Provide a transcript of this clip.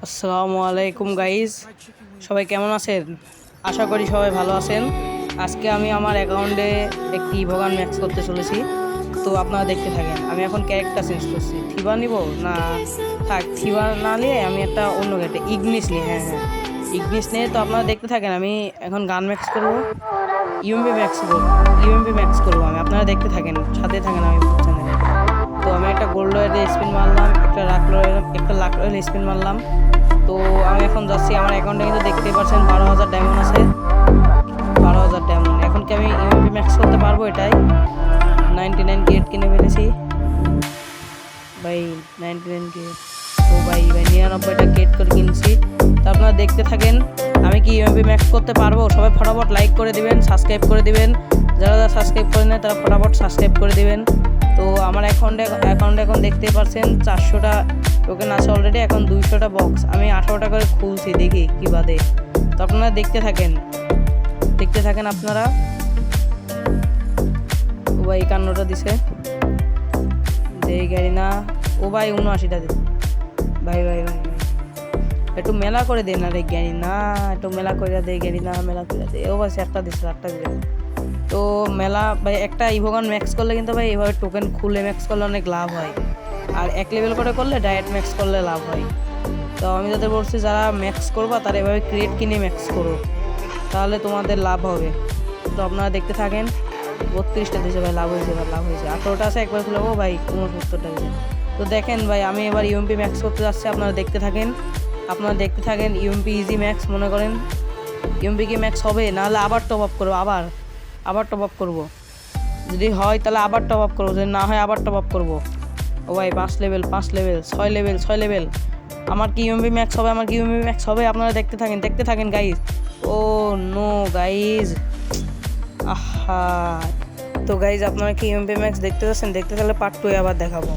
আসসালামু আলাইকুম গাইস, সবাই কেমন আছেন? আশা করি সবাই ভালো আছেন। আজকে আমি আমার অ্যাকাউন্টে একটি ইভোগান ম্যাক্স করতে চলেছি, তো আপনারা দেখতে থাকেন। আমি এখন ক্যারেক্টার চেঞ্জ করছি। থিবা নিব না থাক, থিবা না নিয়ে আমি একটা অন্য ক্যারেক্টার ইগনিস নিই। হ্যাঁ, ইগনিস নিয়ে তো আপনারা দেখতে থাকেন। আমি এখন গান ম্যাক্স করবো, ইউএমপি ম্যাক্স করবো আমি। আপনারা দেখতে থাকেন, সাথে থাকেন আমি চ্যানেলে। তো আমি একটা গোল্ড রয়েল স্পিন মারলাম, একটা লাখ রয়েল স্পিন মারলাম। তো আমি এখন যাচ্ছি, আমার অ্যাকাউন্টে কিন্তু দেখতেই পাচ্ছেন 12,000 ডায়মন্ড আছে। 12,000 ডায়মন্ড। এখন কি আমি ইউএমপি ম্যাক্স করতে পারবো? এটাই 99 গেট কিনে ফেলেছি ভাই, 99 গেট। তো ভাই 99টা গেট করে কিনছি। তো আপনারা দেখতে থাকেন আমি কি ইউএমপি ম্যাক্স করতে পারবো। সবাই ফটাফট লাইক করে দিবেন, সাবস্ক্রাইব করে দিবেন। যারা যারা সাবস্ক্রাইব করে নেয় তারা ফটাফট সাবস্ক্রাইব করে দিবেন। তো আমার অ্যাকাউন্টে এখন দেখতেই পাচ্ছেন 400টা টোকেন আছে অলরেডি। এখন 200টা বক্স আমি 18টা করে খুলছি, দেখি কি বাদে। তো আপনারা দেখতে থাকেন আপনারা। ও ভাই 51টা দিছে, দেই গাড়ি না। ও ভাই 79টা দিছে। ভাই একটু মেলা করে দে না রে জ্ঞানী না, একটু মেলা করে দে জ্ঞানী না, মেলা করে দে। ও ভাই 1টা দিছে, 8টা দিছে। তো মেলা ভাই একটা ইভোগান ম্যাক্স করলে কিন্তু ভাই এভাবে টোকেন খুলে ম্যাক্স করলে অনেক লাভ হয়। আর 1 লেভেল করে করলে ডাইরেক্ট ম্যাক্স করলে লাভ হয়। তো আমি যাদের বলছি যারা ম্যাক্স করবা তারা এভাবে ক্রিয়েট কিনে ম্যাক্স করো, তাহলে তোমাদের লাভ হবে। তো আপনারা দেখতে থাকেন। 32টা দিয়েছে ভাই, লাভ হয়েছে 18টা আছে, একবার খুলে ভাই 69টা দিয়েছে। তো দেখেন ভাই আমি এবার ইউএমপি ম্যাক্স করতে যাচ্ছি। আপনারা দেখতে থাকেন ইউএমপি ইজি ম্যাক্স। মনে করেন ইউএমপি কি ম্যাক্স হবে, নাহলে আবার টপ আপ করবো, আবার টপ আপ করবো। যদি হয় তাহলে আবার টপ আপ করবো, যদি না হয় আবার টপ আপ করবো। ও ভাই 5 লেভেল 6 লেভেল। আমার কি ইউএমপি ম্যাক্স হবে? আপনারা দেখতে থাকেন গাইজ। ও নো গাইজ, আহা। তো গাইজ আপনারা কি ইউএমপি ম্যাক্স দেখতে চাচ্ছেন? দেখতে থাকলে পার্ট 2 আবার দেখাবো।